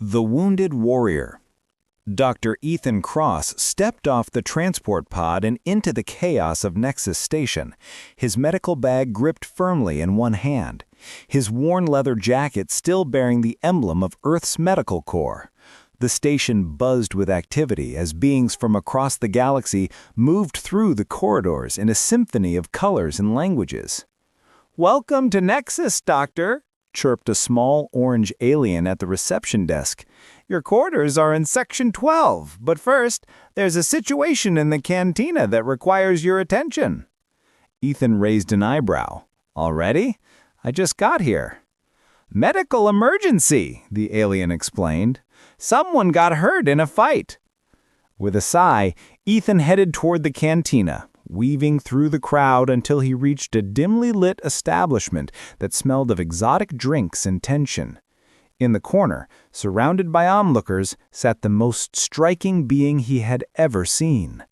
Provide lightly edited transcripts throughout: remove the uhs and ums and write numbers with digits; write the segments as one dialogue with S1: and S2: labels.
S1: The Wounded Warrior. Dr. Ethan Cross stepped off the transport pod and into the chaos of Nexus Station, his medical bag gripped firmly in one hand, his worn leather jacket still bearing the emblem of Earth's Medical Corps. The station buzzed with activity as beings from across the galaxy moved through the corridors in a symphony of colors and languages. "Welcome to Nexus, Doctor," chirped a small orange alien at the reception desk. "Your quarters are in Section 12, but first, there's a situation in the cantina that requires your attention." Ethan raised an eyebrow. "Already? I just got here." "Medical emergency," the alien explained. "Someone got hurt in a fight." With a sigh, Ethan headed toward the cantina, weaving through the crowd until he reached a dimly lit establishment that smelled of exotic drinks and tension. In the corner, surrounded by onlookers, sat the most striking being he had ever seen.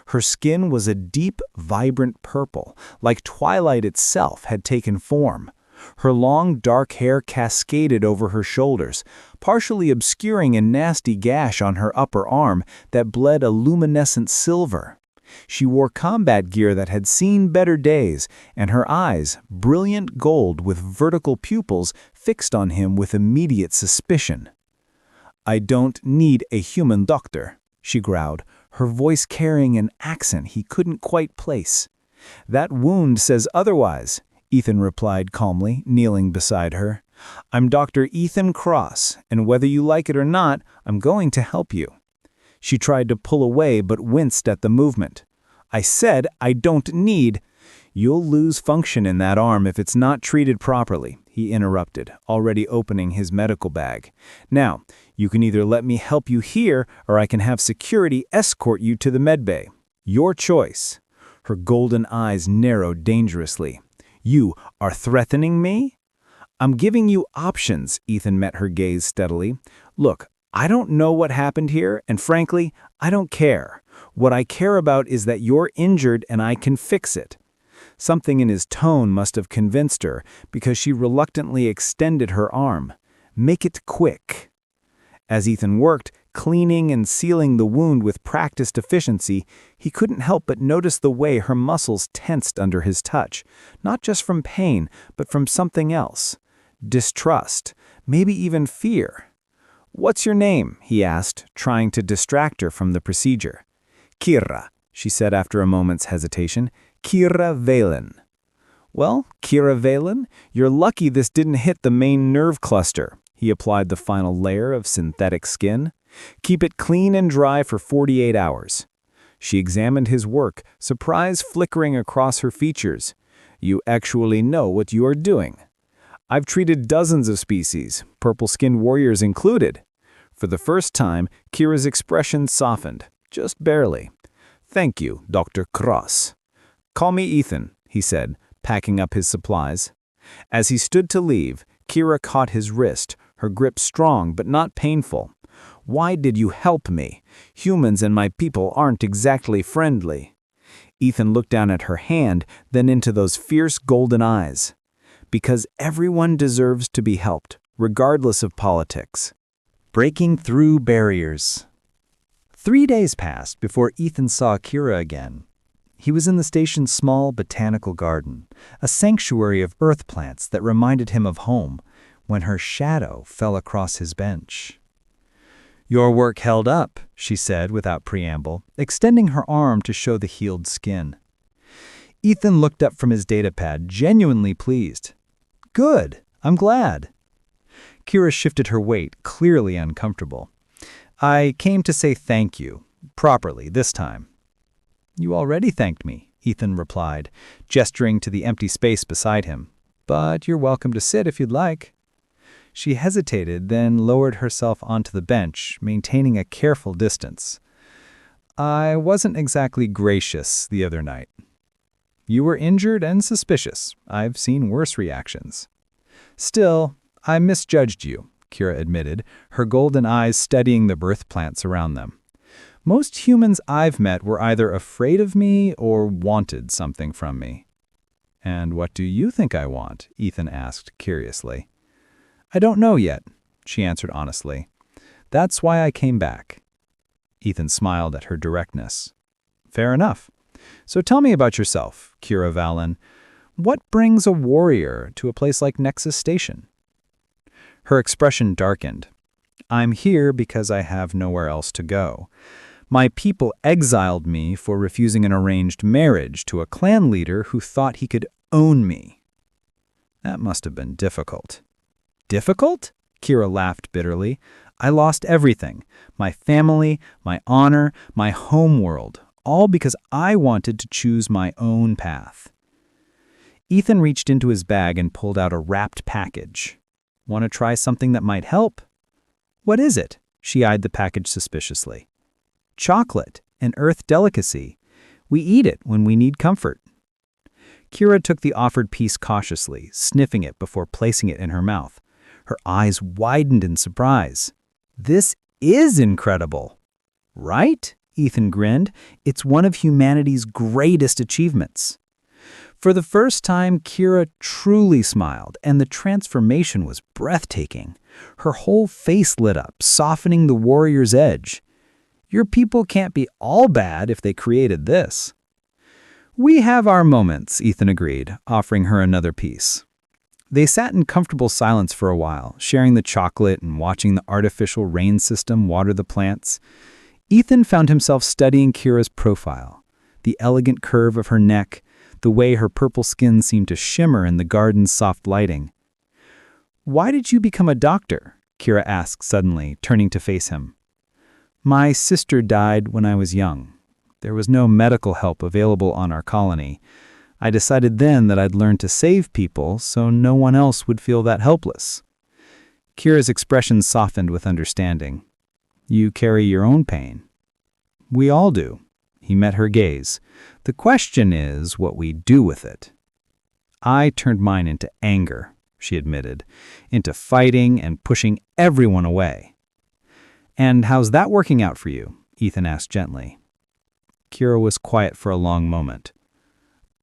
S1: Her skin was a deep, vibrant purple, like twilight itself had taken form. Her long, dark hair cascaded over her shoulders, partially obscuring a nasty gash on her upper arm that bled a luminescent silver. She wore combat gear that had seen better days, and her eyes, brilliant gold with vertical pupils, fixed on him with immediate suspicion. "I don't need a human doctor," she growled, her voice carrying an accent he couldn't quite place. "That wound says otherwise," Ethan replied calmly, kneeling beside her. "I'm Dr. Ethan Cross, and whether you like it or not, I'm going to help you." She tried to pull away but winced at the movement. "I said I don't need—" "You'll lose function in that arm if it's not treated properly," he interrupted, already opening his medical bag. "Now, you can either let me help you here or I can have security escort you to the medbay. Your choice." Her golden eyes narrowed dangerously. "You are threatening me?" "I'm giving you options," Ethan met her gaze steadily. "Look, I don't know what happened here, and frankly, I don't care. What I care about is that you're injured and I can fix it." Something in his tone must have convinced her, because she reluctantly extended her arm. "Make it quick." As Ethan worked, cleaning and sealing the wound with practiced efficiency, he couldn't help but notice the way her muscles tensed under his touch, not just from pain, but from something else. Distrust, maybe even fear. "What's your name?" he asked, trying to distract her from the procedure. "Kira," she said after a moment's hesitation. "Kira Valen." "Well, Kira Valen, you're lucky this didn't hit the main nerve cluster." He applied the final layer of synthetic skin. "Keep it clean and dry for 48 hours. She examined his work, surprise flickering across her features. "You actually know what you are doing." "I've treated dozens of species, purple-skinned warriors included." For the first time, Kira's expression softened, just barely. "Thank you, Dr. Cross." "Call me Ethan," he said, packing up his supplies. As he stood to leave, Kira caught his wrist, her grip strong but not painful. "Why did you help me? Humans and my people aren't exactly friendly." Ethan looked down at her hand, then into those fierce golden eyes. "Because everyone deserves to be helped, regardless of politics." Breaking through barriers. 3 days passed before Ethan saw Kira again. He was in the station's small botanical garden, a sanctuary of earth plants that reminded him of home, when her shadow fell across his bench. "Your work held up," she said without preamble, extending her arm to show the healed skin. Ethan looked up from his datapad, genuinely pleased. "Good, I'm glad." Kira shifted her weight, clearly uncomfortable. "I came to say thank you, properly this time." "You already thanked me," Ethan replied, gesturing to the empty space beside him. "But you're welcome to sit if you'd like." She hesitated, then lowered herself onto the bench, maintaining a careful distance. "I wasn't exactly gracious the other night." "You were injured and suspicious. I've seen worse reactions." "Still, I misjudged you," Kira admitted, her golden eyes studying the birth plants around them. "Most humans I've met were either afraid of me or wanted something from me." "And what do you think I want?" Ethan asked curiously. "I don't know yet," she answered honestly. That's why I came back. Ethan smiled at her directness. Fair enough. So tell me about yourself, Kira Valen. What brings a warrior to a place like Nexus Station? Her expression darkened. I'm here because I have nowhere else to go. My people exiled me for refusing an arranged marriage to a clan leader who thought he could own me. That must have been difficult. Difficult? Kira laughed bitterly. I lost everything. My family, my honor, my home world, all because I wanted to choose my own path. Ethan reached into his bag and pulled out a wrapped package. Want to try something that might help? What is it? She eyed the package suspiciously. Chocolate, an earth delicacy. We eat it when we need comfort. Kira took the offered piece cautiously, sniffing it before placing it in her mouth. Her eyes widened in surprise. This is incredible. Right? Ethan grinned. It's one of humanity's greatest achievements. For the first time, Kira truly smiled, and the transformation was breathtaking. Her whole face lit up, softening the warrior's edge. Your people can't be all bad if they created this. We have our moments, Ethan agreed, offering her another piece. They sat in comfortable silence for a while, sharing the chocolate and watching the artificial rain system water the plants. Ethan found himself studying Kira's profile, the elegant curve of her neck, the way her purple skin seemed to shimmer in the garden's soft lighting. Why did you become a doctor? Kira asked suddenly, turning to face him. My sister died when I was young. There was no medical help available on our colony. I decided then that I'd learn to save people so no one else would feel that helpless. Kira's expression softened with understanding. You carry your own pain. We all do. He met her gaze. The question is what we do with it. I turned mine into anger, she admitted, into fighting and pushing everyone away. And how's that working out for you? Ethan asked gently. Kira was quiet for a long moment.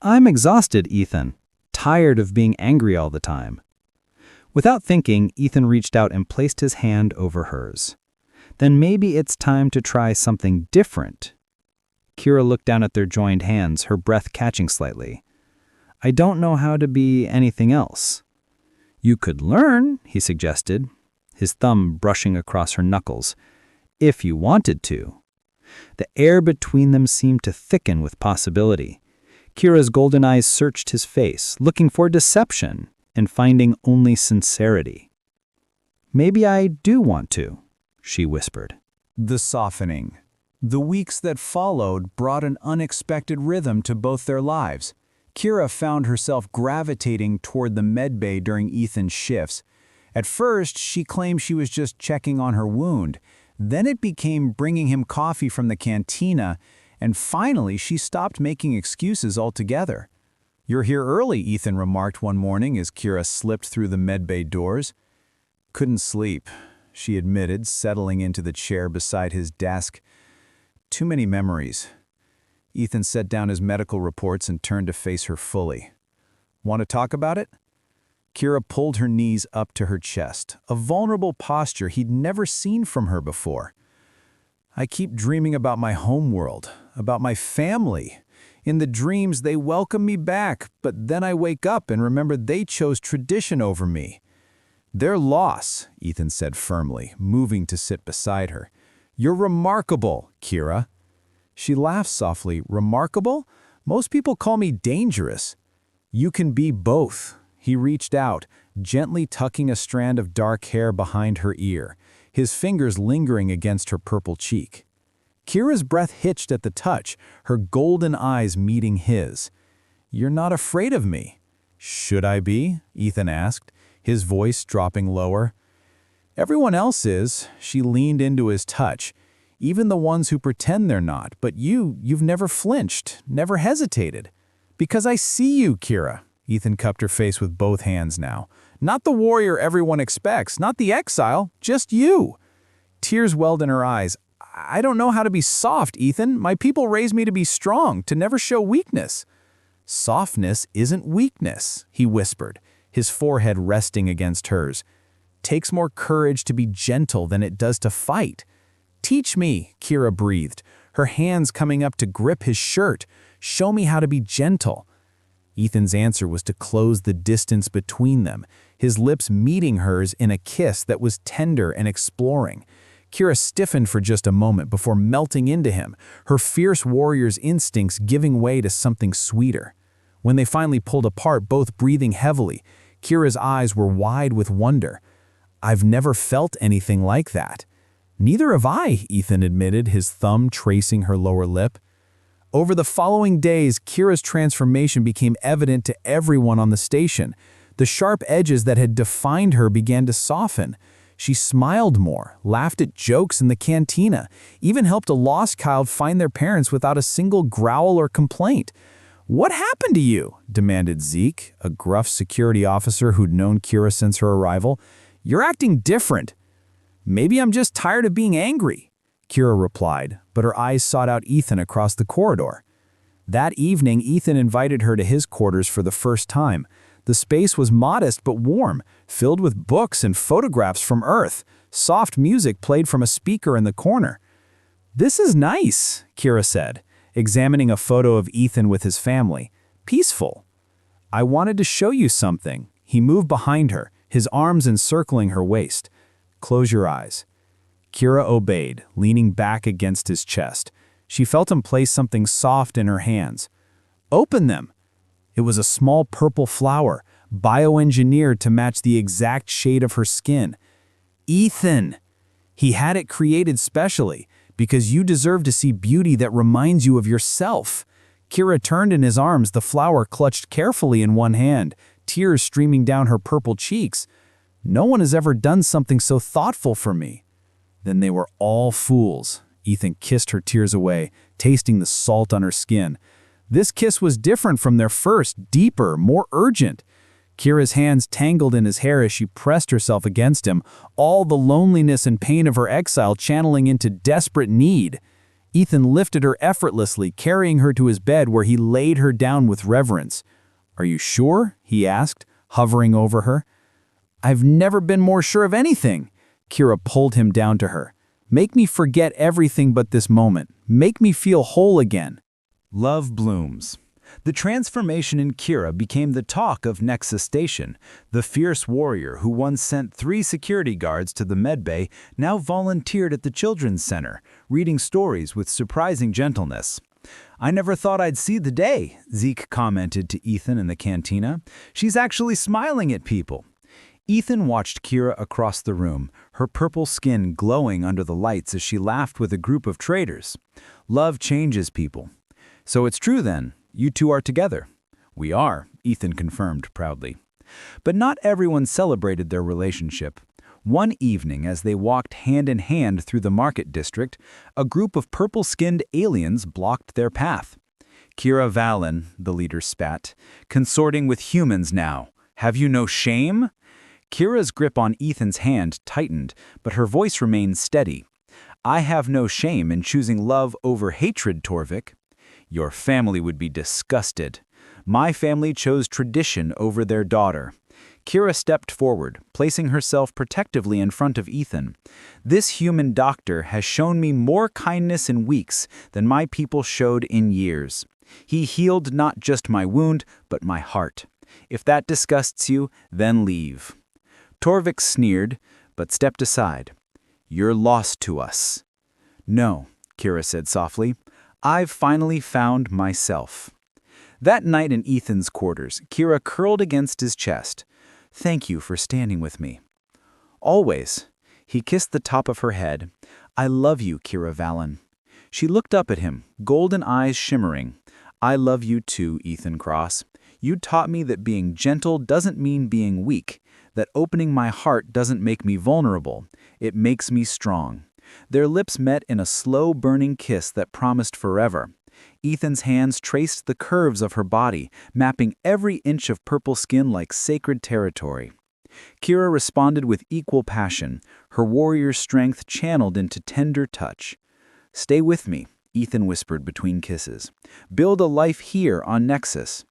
S1: I'm exhausted, Ethan. Tired of being angry all the time. Without thinking, Ethan reached out and placed his hand over hers. Then maybe it's time to try something different. Kira looked down at their joined hands, her breath catching slightly. I don't know how to be anything else. You could learn, he suggested, his thumb brushing across her knuckles, if you wanted to. The air between them seemed to thicken with possibility. Kira's golden eyes searched his face, looking for deception and finding only sincerity. Maybe I do want to, she whispered. The softening. The weeks that followed brought an unexpected rhythm to both their lives. Kira found herself gravitating toward the medbay during Ethan's shifts. At first, she claimed she was just checking on her wound. Then it became bringing him coffee from the cantina, and finally she stopped making excuses altogether. You're here early, Ethan remarked one morning as Kira slipped through the medbay doors. Couldn't sleep, she admitted, settling into the chair beside his desk. Too many memories. Ethan set down his medical reports and turned to face her fully. Want to talk about it? Kira pulled her knees up to her chest, a vulnerable posture he'd never seen from her before. I keep dreaming about my homeworld, about my family. In the dreams, they welcome me back, but then I wake up and remember they chose tradition over me. Their loss, Ethan said firmly, moving to sit beside her. You're remarkable, Kira. She laughed softly. Remarkable? Most people call me dangerous. You can be both. He reached out, gently tucking a strand of dark hair behind her ear, his fingers lingering against her purple cheek. Kira's breath hitched at the touch, her golden eyes meeting his. You're not afraid of me. Should I be? Ethan asked, his voice dropping lower. Everyone else is. She leaned into his touch. Even the ones who pretend they're not. But you've never flinched, never hesitated. Because I see you, Kira. Ethan cupped her face with both hands now. Not the warrior everyone expects, not the exile, just you. Tears welled in her eyes. I don't know how to be soft, Ethan. My people raised me to be strong, to never show weakness. Softness isn't weakness, he whispered, his forehead resting against hers.
S2: takes more courage to be gentle than it does to fight." "Teach me," Kira breathed, her hands coming up to grip his shirt. "Show me how to be gentle." Ethan's answer was to close the distance between them, his lips meeting hers in a kiss that was tender and exploring. Kira stiffened for just a moment before melting into him, her fierce warrior's instincts giving way to something sweeter. When they finally pulled apart, both breathing heavily, Kira's eyes were wide with wonder. "I've never felt anything like that." "Neither have I," Ethan admitted, his thumb tracing her lower lip. Over the following days, Kira's transformation became evident to everyone on the station. The sharp edges that had defined her began to soften. She smiled more, laughed at jokes in the cantina, even helped a lost child find their parents without a single growl or complaint. "What happened to you?" demanded Zeke, a gruff security officer who'd known Kira since her arrival. "You're acting different." "Maybe I'm just tired of being angry," Kira replied, but her eyes sought out Ethan across the corridor. That evening, Ethan invited her to his quarters for the first time. The space was modest but warm, filled with books and photographs from Earth. Soft music played from a speaker in the corner. "This is nice," Kira said, examining a photo of Ethan with his family. "Peaceful." "I wanted to show you something." He moved behind her, his arms encircling her waist. "Close your eyes." Kira obeyed, leaning back against his chest. She felt him place something soft in her hands. "Open them." It was a small purple flower, bioengineered to match the exact shade of her skin. "Ethan!" He had it created specially, because you deserve to see beauty that reminds you of yourself. Kira turned in his arms, the flower clutched carefully in one hand, tears streaming down her purple cheeks. "No one has ever done something so thoughtful for me." "Then they were all fools." Ethan kissed her tears away, tasting the salt on her skin. This kiss was different from their first, deeper, more urgent. Kira's hands tangled in his hair as she pressed herself against him, all the loneliness and pain of her exile channeling into desperate need. Ethan lifted her effortlessly, carrying her to his bed where he laid her down with reverence. "Are you sure?" he asked, hovering over her. "I've never been more sure of anything." Kira pulled him down to her. "Make me forget everything but this moment. Make me feel whole again."
S1: Love blooms. The transformation in Kira became the talk of Nexus Station. The fierce warrior who once sent 3 security guards to the medbay now volunteered at the Children's Center, reading stories with surprising gentleness. "I never thought I'd see the day," Zeke commented to Ethan in the cantina. "She's actually smiling at people." Ethan watched Kira across the room, her purple skin glowing under the lights as she laughed with a group of traders. Love changes people. "So it's true then, you two are together." "We are," Ethan confirmed proudly. But not everyone celebrated their relationship. One evening, as they walked hand in hand through the market district, a group of purple-skinned aliens blocked their path. "Kira Valen," the leader spat, "consorting with humans now. Have you no shame?" Kira's grip on Ethan's hand tightened, but her voice remained steady. "I have no shame in choosing love over hatred, Torvik. Your family would be disgusted. My family chose tradition over their daughter." Kira stepped forward, placing herself protectively in front of Ethan. "This human doctor has shown me more kindness in weeks than my people showed in years. He healed not just my wound, but my heart. If that disgusts you, then leave." Torvik sneered, but stepped aside. "You're lost to us." "No," Kira said softly. "I've finally found myself." That night in Ethan's quarters, Kira curled against his chest. "Thank you for standing with me." "Always." He kissed the top of her head. "I love you, Kira Valen." She looked up at him, golden eyes shimmering. "I love you too, Ethan Cross. You taught me that being gentle doesn't mean being weak, that opening my heart doesn't make me vulnerable. It makes me strong." Their lips met in a slow, burning kiss that promised forever. Ethan's hands traced the curves of her body, mapping every inch of purple skin like sacred territory. Kira responded with equal passion, her warrior's strength channeled into tender touch. "Stay with me," Ethan whispered between kisses. "Build a life here on Nexus."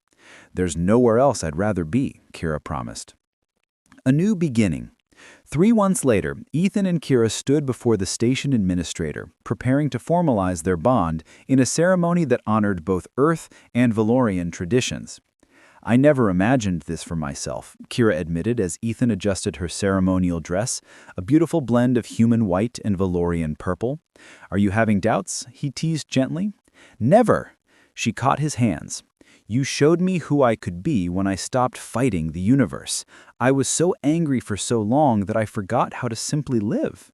S1: "There's nowhere else I'd rather be," Kira promised. A new beginning. 3 months later, Ethan and Kira stood before the station administrator, preparing to formalize their bond in a ceremony that honored both Earth and Valorian traditions. "I never imagined this for myself," Kira admitted as Ethan adjusted her ceremonial dress, a beautiful blend of human white and Valorian purple. "Are you having doubts?" he teased gently. "Never!" She caught his hands. "You showed me who I could be when I stopped fighting the universe. I was so angry for so long that I forgot how to simply live."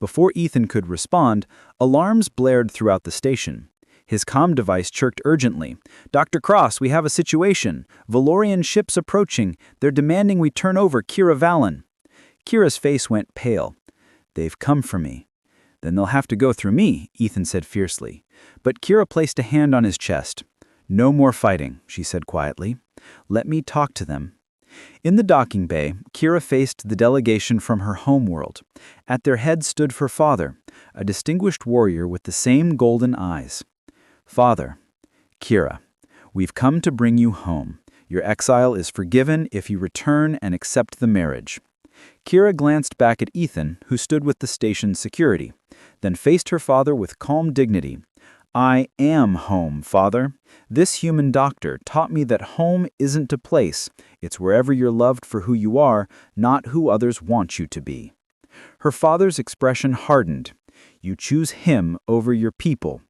S1: Before Ethan could respond, alarms blared throughout the station. His comm device chirped urgently. "Dr. Cross, we have a situation. Valorian ships approaching. They're demanding we turn over Kira Valen." Kira's face went pale. "They've come for me." "Then they'll have to go through me," Ethan said fiercely. But Kira placed a hand on his chest. "No more fighting," she said quietly. "Let me talk to them." In the docking bay, Kira faced the delegation from her homeworld. At their head stood her father, a distinguished warrior with the same golden eyes. "Father, Kira, we've come to bring you home. Your exile is forgiven if you return and accept the marriage." Kira glanced back at Ethan, who stood with the station's security, then faced her father with calm dignity. "I am home, Father. This human doctor taught me that home isn't a place. It's wherever you're loved for who you are, not who others want you to be." Her father's expression hardened. "You choose him over your people.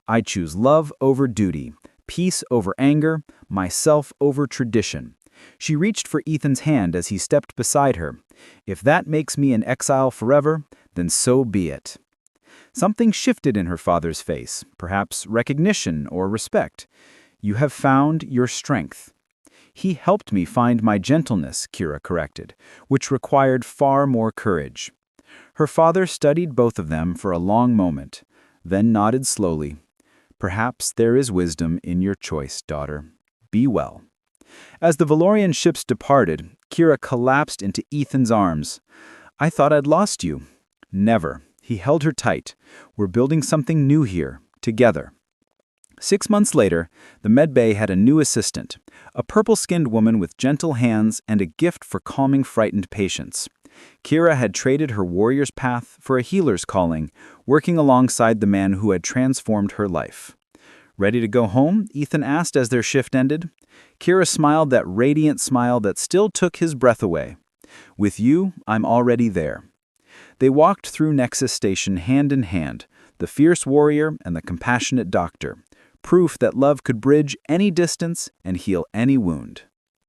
S1: I choose love over duty, peace over anger, myself over tradition." She reached for Ethan's hand as he stepped beside her. "If that makes me an exile forever, then so be it." Something shifted in her father's face, perhaps recognition or respect. "You have found your strength." "He helped me find my gentleness," Kira corrected, "which required far more courage." Her father studied both of them for a long moment, then nodded slowly. "Perhaps there is wisdom in your choice, daughter. Be well." As the Valorian ships departed, Kira collapsed into Ethan's arms. "I thought I'd lost you." "Never." He held her tight. "We're building something new here, together." 6 months later, the medbay had a new assistant, a purple-skinned woman with gentle hands and a gift for calming frightened patients. Kira had traded her warrior's path for a healer's calling, working alongside the man who had transformed her life. "Ready to go home?" Ethan asked as their shift ended. Kira smiled that radiant smile that still took his breath away. "With you, I'm already there." They walked through Nexus Station hand in hand, the fierce warrior and the compassionate doctor, proof that love could bridge any distance and heal any wound.